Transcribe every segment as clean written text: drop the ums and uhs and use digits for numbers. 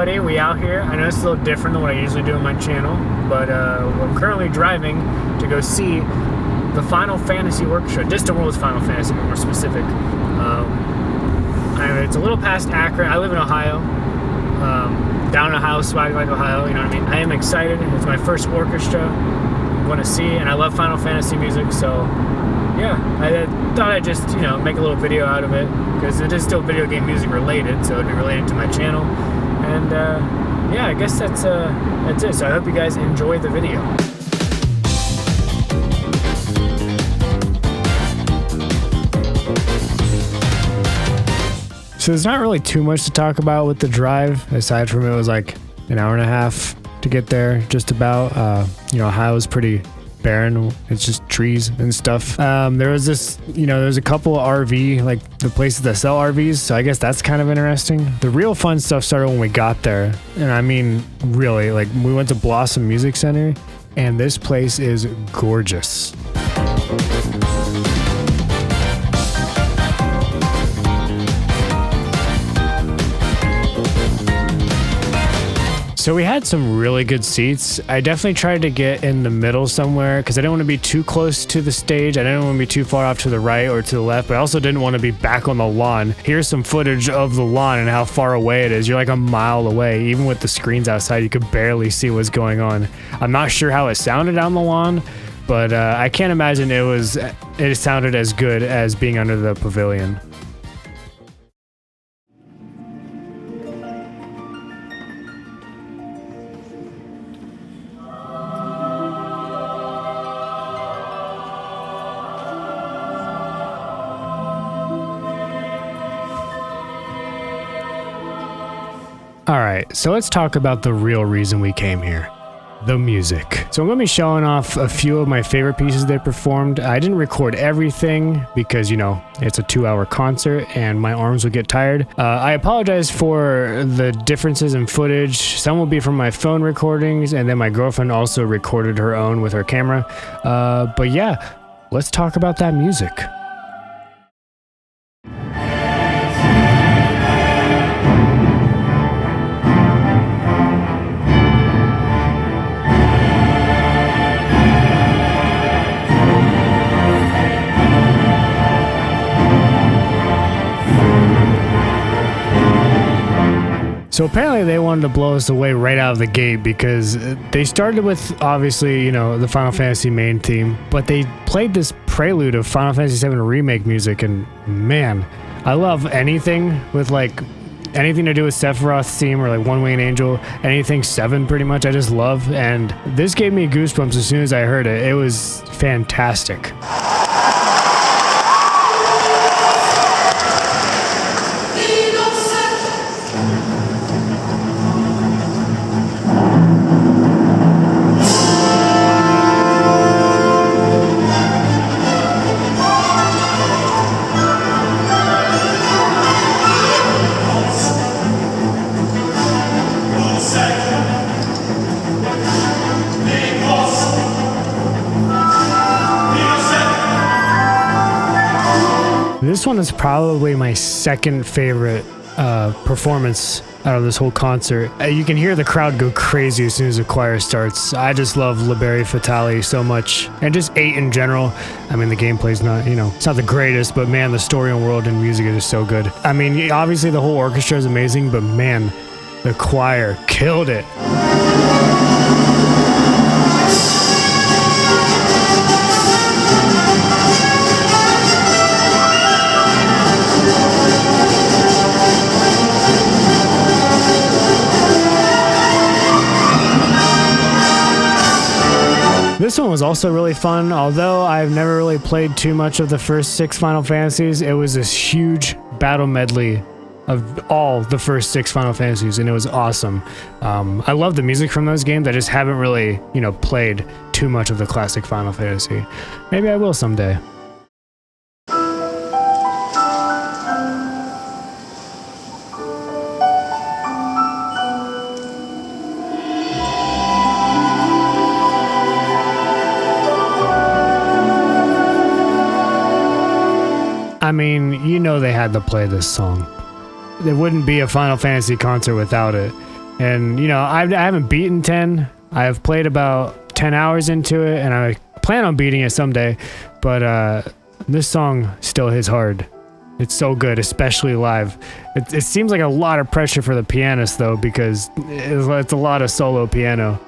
everybody, we out here. I know it's a little different than what I usually do on my channel, but I'm currently driving to go see the Final Fantasy Orchestra, Distant World's Final Fantasy, to be more specific. It's a little past Akron. I live in Ohio, down in Ohio, swag like Ohio, you know what I mean? I am excited. It's my first orchestra I'm going to see, and I love Final Fantasy music, so yeah, I thought I'd just, make a little video out of it, because it is still video game music related, so it'd be related to my channel. And yeah, I guess that's it. So I hope you guys enjoy the video. So there's not really too much to talk about with the drive, aside from it was like an hour and a half to get there, just about. Ohio's pretty barren. It's just trees and stuff. There was this, there's a couple of RV, like the places that sell RVs, so I guess that's kind of interesting. The real fun stuff started when we got there, and I mean, really, like we went to Blossom Music Center, and this place is gorgeous. So we had some really good seats. I definitely tried to get in the middle somewhere because I didn't want to be too close to the stage. I didn't want to be too far off to the right or to the left, but I also didn't want to be back on the lawn. Here's some footage of the lawn and how far away it is. You're like a mile away. Even with the screens outside, you could barely see what's going on. I'm not sure how it sounded on the lawn, but I can't imagine it sounded as good as being under the pavilion. Alright, so let's talk about the real reason we came here. The music. So I'm going to be showing off a few of my favorite pieces they performed. I didn't record everything because, it's a 2-hour concert and my arms would get tired. I apologize for the differences in footage. Some will be from my phone recordings, and then my girlfriend also recorded her own with her camera. But yeah, let's talk about that music. So apparently they wanted to blow us away right out of the gate because they started with, obviously, the Final Fantasy main theme, but they played this prelude of Final Fantasy VII Remake music, and man, I love anything with anything to do with Sephiroth's theme or One Winged Angel, anything 7 pretty much, I just love, and this gave me goosebumps as soon as I heard it. It was fantastic. This one is probably my second favorite performance out of this whole concert. You can hear the crowd go crazy as soon as the choir starts. I just love Liberi Fatali so much, and just 8 in general. I mean, the gameplay's not, it's not the greatest, but man, the story and world and music is just so good. I mean, obviously the whole orchestra is amazing, but man, the choir killed it. This one was also really fun, although I've never really played too much of the first 6 Final Fantasies. It was this huge battle medley of all the first 6 Final Fantasies, and it was awesome. I love the music from those games. I just haven't really, played too much of the classic Final Fantasy. Maybe I will someday. I mean, they had to play this song. There wouldn't be a Final Fantasy concert without it. And you know, I haven't beaten 10. I've played about 10 hours into it, and I plan on beating it someday. But this song still hits hard. It's so good, especially live. It seems like a lot of pressure for the pianist though, because it's a lot of solo piano.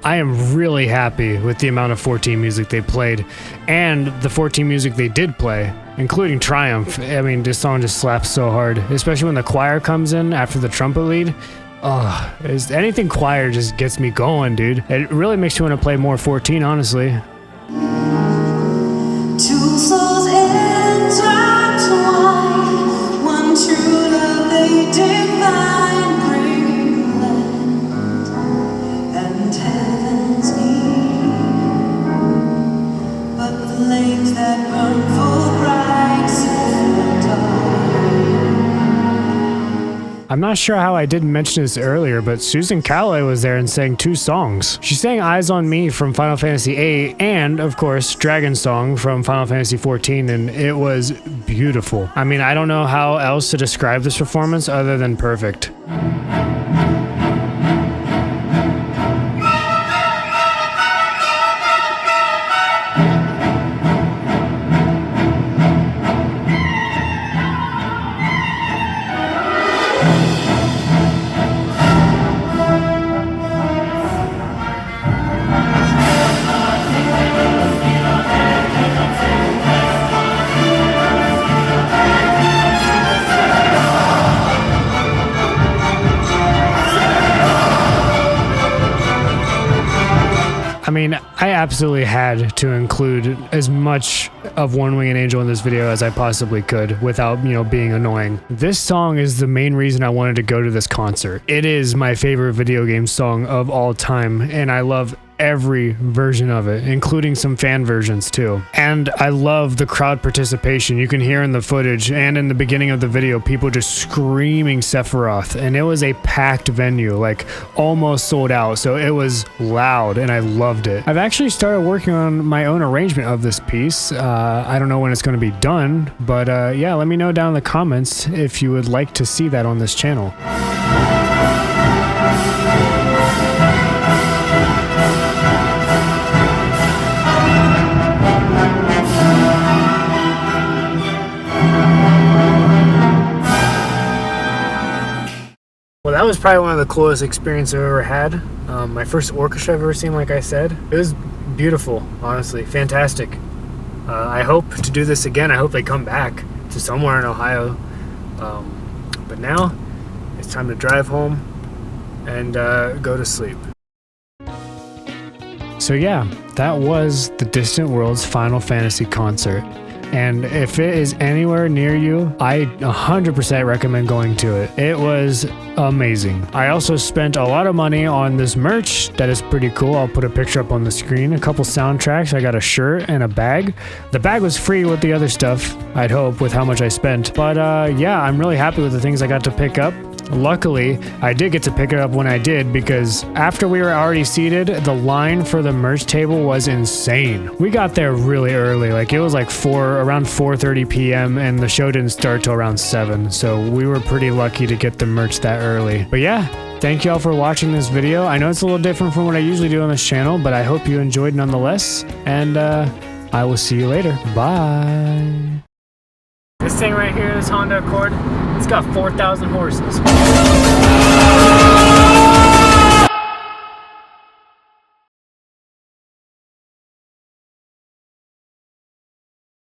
I am really happy with the amount of 14 music they played and the 14 music they did play, including Triumph. I mean, this song just slaps so hard, especially when the choir comes in after the trumpet lead. Oh, anything choir just gets me going, dude. It really makes you want to play more 14, honestly. Two souls intertwined, one true love they divine, bring land and heaven's need. But the flames that burn full bright in the dark. I'm not sure how I didn't mention this earlier, but Susan Calloway was there and sang 2 songs. She sang Eyes on Me from Final Fantasy VIII and, of course, Dragon Song from Final Fantasy XIV, and it was beautiful. I mean, I don't know how else to describe this performance other than perfect. I mean, I absolutely had to include as much of One Winged Angel in this video as I possibly could without, you know, being annoying. This song is the main reason I wanted to go to this concert. It is my favorite video game song of all time, and I love every version of it, including some fan versions too. And I love the crowd participation. You can hear in the footage and in the beginning of the video, people just screaming Sephiroth, and it was a packed venue, like almost sold out. So it was loud and I loved it. I've actually started working on my own arrangement of this piece. I don't know when it's going to be done, but yeah, let me know down in the comments if you would like to see that on this channel. Well, that was probably one of the coolest experiences I've ever had. My first orchestra I've ever seen, like I said. It was beautiful, honestly, fantastic. I hope to do this again. I hope they come back to somewhere in Ohio. But now, it's time to drive home and go to sleep. So yeah, that was the Distant Worlds Final Fantasy concert. And if it is anywhere near you, I 100% recommend going to it. It was amazing. I also spent a lot of money on this merch that is pretty cool. I'll put a picture up on the screen. A couple soundtracks. I got a shirt and a bag. The bag was free with the other stuff, I'd hope, with how much I spent. But yeah, I'm really happy with the things I got to pick up. Luckily, I did get to pick it up when I did, because after we were already seated, the line for the merch table was insane. We got there really early, like it was like around 4:30 p.m. and the show didn't start till around 7, so we were pretty lucky to get the merch that early. But yeah, thank y'all for watching this video. I know it's a little different from what I usually do on this channel, but I hope you enjoyed nonetheless, and I will see you later. Bye. This thing right here, this Honda Accord, it's got 4,000 horses.